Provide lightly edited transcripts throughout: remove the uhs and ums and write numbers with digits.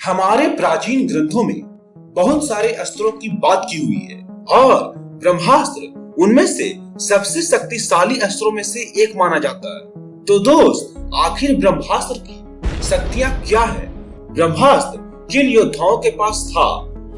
हमारे प्राचीन ग्रंथों में बहुत सारे अस्त्रों की बात की हुई है और ब्रह्मास्त्र उनमें से सबसे शक्तिशाली अस्त्रों में से एक माना जाता है। तो दोस्त, आखिर ब्रह्मास्त्र की शक्तियां क्या है? ब्रह्मास्त्र किन योद्धाओं के पास था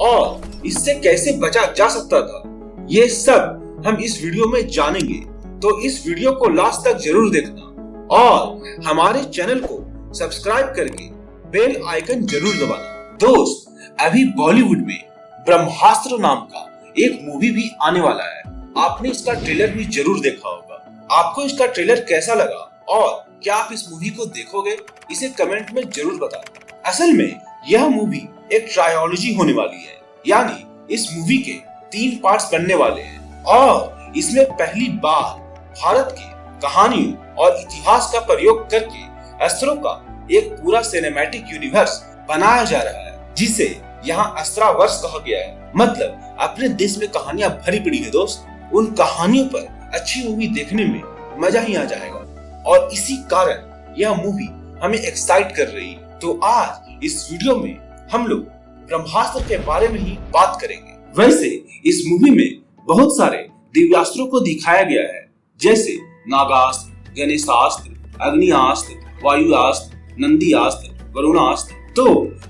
और इससे कैसे बचा जा सकता था? ये सब हम इस वीडियो में जानेंगे, तो इस वीडियो को लास्ट तक जरूर देखना और हमारे चैनल को सब्सक्राइब करके बेल आइकन जरूर दबाना। दोस्त, अभी बॉलीवुड में ब्रह्मास्त्र नाम का एक मूवी भी आने वाला है। आपने इसका ट्रेलर भी जरूर देखा होगा। आपको इसका ट्रेलर कैसा लगा और क्या आप इस मूवी को देखोगे? इसे कमेंट में जरूर बताना। असल में यह मूवी एक ट्रायोलॉजी होने वाली है, यानी इस मूवी के 3 पार्ट्स बनने वाले हैं और इसमें पहली बार भारत की कहानियों और इतिहास का प्रयोग करके अस्त्रों का एक पूरा सिनेमैटिक यूनिवर्स बनाया जा रहा है, जिसे यहाँ अस्त्रावर्स कहा गया है। मतलब अपने देश में कहानियां भरी पड़ी है दोस्त। उन कहानियों पर अच्छी मूवी देखने में मजा ही आ जाएगा और इसी कारण यह मूवी हमें एक्साइट कर रही है। तो आज इस वीडियो में हम लोग ब्रह्मास्त्र के बारे में ही बात करेंगे। वैसे इस मूवी में बहुत सारे दिव्यास्त्रों को दिखाया गया है, जैसे नागास्त्र, गणेशास्त्र, अग्नियास्त्र, वायुयास्त्र, नंदीयास्त्र, वरुणास्त्र। तो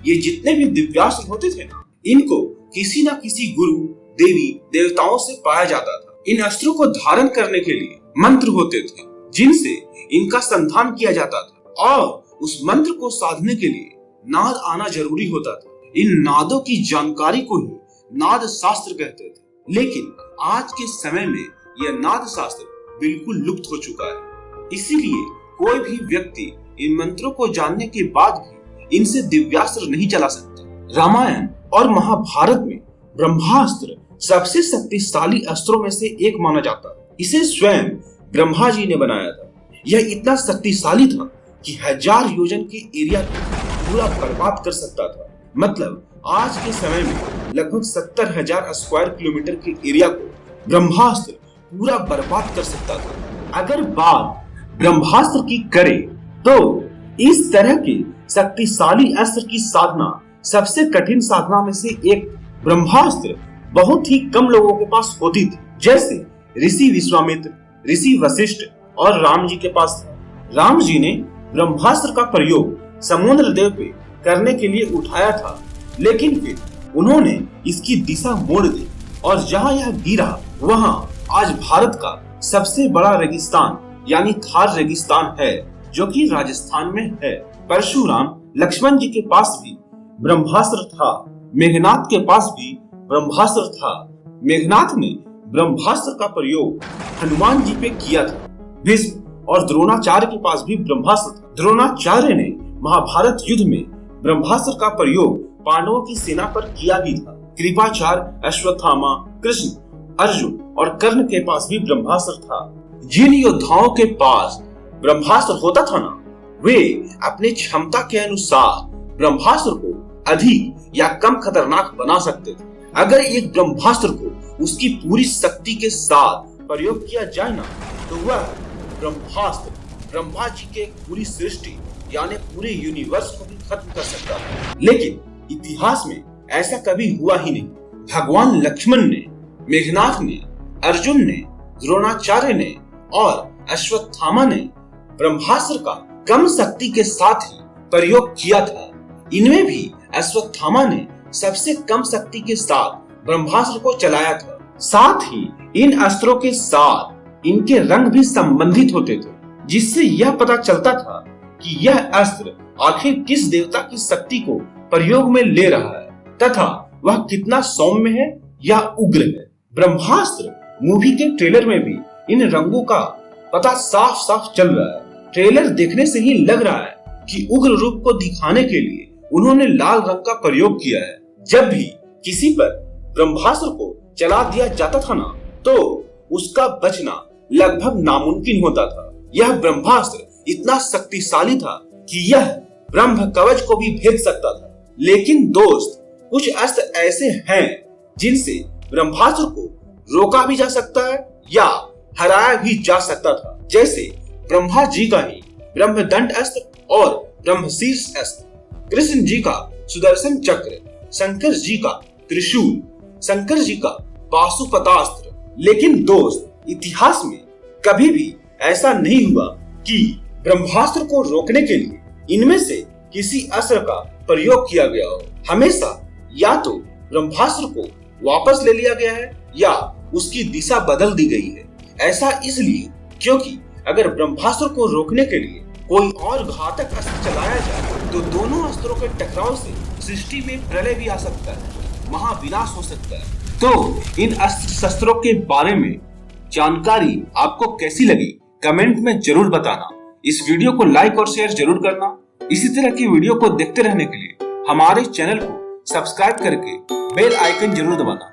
ये जितने भी दिव्यास्त्र होते थे ना, इनको किसी न किसी गुरु, देवी, देवताओं से पाया जाता था। इन अस्त्रों को धारण करने के लिए मंत्र होते थे, जिनसे इनका संधान किया जाता था और उस मंत्र को साधने के लिए नाद आना जरूरी होता था। इन नादों की जानकारी को ही नाद शास्त्र कहते थे। लेकिन आज के समय में यह नाद शास्त्र बिल्कुल लुप्त हो चुका है। इसीलिए कोई भी व्यक्ति इन मंत्रों को जानने के बाद भी इनसे दिव्यास्त्र नहीं चला सकता। रामायण और महाभारत में ब्रह्मास्त्र सबसे शक्तिशाली अस्त्रों में से एक माना जाता है। इसे स्वयं ब्रह्मा जी ने बनाया था। यह इतना शक्तिशाली था कि 1000 योजन के एरिया को पूरा बर्बाद कर सकता था। मतलब आज के समय में लगभग 70,000 स्क्वायर किलोमीटर के एरिया को ब्रह्मास्त्र पूरा बर्बाद कर सकता था। अगर बात ब्रह्मास्त्र की करें तो इस तरह के शक्तिशाली अस्त्र की साधना सबसे कठिन साधना में से एक ब्रह्मास्त्र बहुत ही कम लोगों के पास होती थी, जैसे ऋषि विश्वामित्र, ऋषि वशिष्ठ और राम जी के पास था। राम जी ने ब्रह्मास्त्र का प्रयोग समुद्र देव पे करने के लिए उठाया था, लेकिन फिर उन्होंने इसकी दिशा मोड़ दी और जहां यह गिरा वहां आज भारत का सबसे बड़ा रेगिस्तान यानी थार रेगिस्तान है, जो कि राजस्थान में है। परशुराम, लक्ष्मण जी के पास भी ब्रह्मास्त्र था। मेघनाथ के पास भी ब्रह्मास्त्र था। मेघनाथ ने ब्रह्मास्त्र का प्रयोग हनुमान जी पे किया था। भीष्म और द्रोणाचार्य के पास भी ब्रह्मास्त्र था। द्रोणाचार्य ने महाभारत युद्ध में ब्रह्मास्त्र का प्रयोग पांडवों की सेना पर किया भी था। कृपाचार्य, अश्वत्थामा, कृष्ण, अर्जुन और कर्ण के पास भी ब्रह्मास्त्र था। जिन योद्धाओं के पास ब्रह्मास्त्र होता था ना, वे अपनी क्षमता के अनुसार ब्रह्मास्त्र को अधिक या कम खतरनाक बना सकते थे। अगर एक ब्रह्मास्त्र को उसकी पूरी शक्ति के साथ प्रयोग किया जाए ना, तो वह ब्रह्मास्त्र ब्रह्मा जी के पूरी सृष्टि यानी पूरे यूनिवर्स को भी खत्म कर सकता है। लेकिन इतिहास में ऐसा कभी हुआ ही नहीं। भगवान लक्ष्मण ने, मेघनाथ ने, अर्जुन ने, द्रोणाचार्य ने और अश्वत्थामा ने ब्रह्मास्त्र का कम शक्ति के साथ ही प्रयोग किया था। इनमें भी अश्वत्थामा ने सबसे कम शक्ति के साथ ब्रह्मास्त्र को चलाया था। साथ ही इन अस्त्रों के साथ इनके रंग भी संबंधित होते थे, जिससे यह पता चलता था कि यह अस्त्र आखिर किस देवता की शक्ति को प्रयोग में ले रहा है तथा वह कितना सौम्य है या उग्र है। ब्रह्मास्त्र मूवी के ट्रेलर में भी इन रंगों का पता साफ साफ चल रहा है। ट्रेलर देखने से ही लग रहा है कि उग्र रूप को दिखाने के लिए उन्होंने लाल रंग का प्रयोग किया है। जब भी किसी पर ब्रह्मास्त्र को चला दिया जाता था ना, तो उसका बचना लगभग नामुमकिन होता था। यह ब्रह्मास्त्र इतना शक्तिशाली था कि यह ब्रह्म कवच को भी भेद सकता था। लेकिन दोस्त, कुछ अस्त्र ऐसे हैं जिनसे ब्रह्मास्त्र को रोका भी जा सकता है या हराया भी जा सकता था, जैसे ब्रह्मा जी का ही ब्रह्मदंड अस्त्र और ब्रह्मशीर्ष अस्त्र, कृष्ण जी का सुदर्शन चक्र, शंकर जी का त्रिशूल, शंकर जी का पाशुपतास्त्र। लेकिन दोस्त, इतिहास में कभी भी ऐसा नहीं हुआ कि ब्रह्मास्त्र को रोकने के लिए इनमें से किसी अस्त्र का प्रयोग किया गया हो। हमेशा या तो ब्रह्मास्त्र को वापस ले लिया गया है या उसकी दिशा बदल दी गई है। ऐसा इसलिए क्योंकि अगर ब्रह्मास्त्र को रोकने के लिए कोई और घातक अस्त्र चलाया जाए तो दोनों अस्त्रों के टकराव से सृष्टि में प्रलय भी आ सकता है, महाविनाश हो सकता है। तो इन अस्त्र शस्त्रों के बारे में जानकारी आपको कैसी लगी कमेंट में जरूर बताना। इस वीडियो को लाइक और शेयर जरूर करना। इसी तरह की वीडियो को देखते रहने के लिए हमारे चैनल को सब्सक्राइब करके बेल आइकन जरूर दबाना।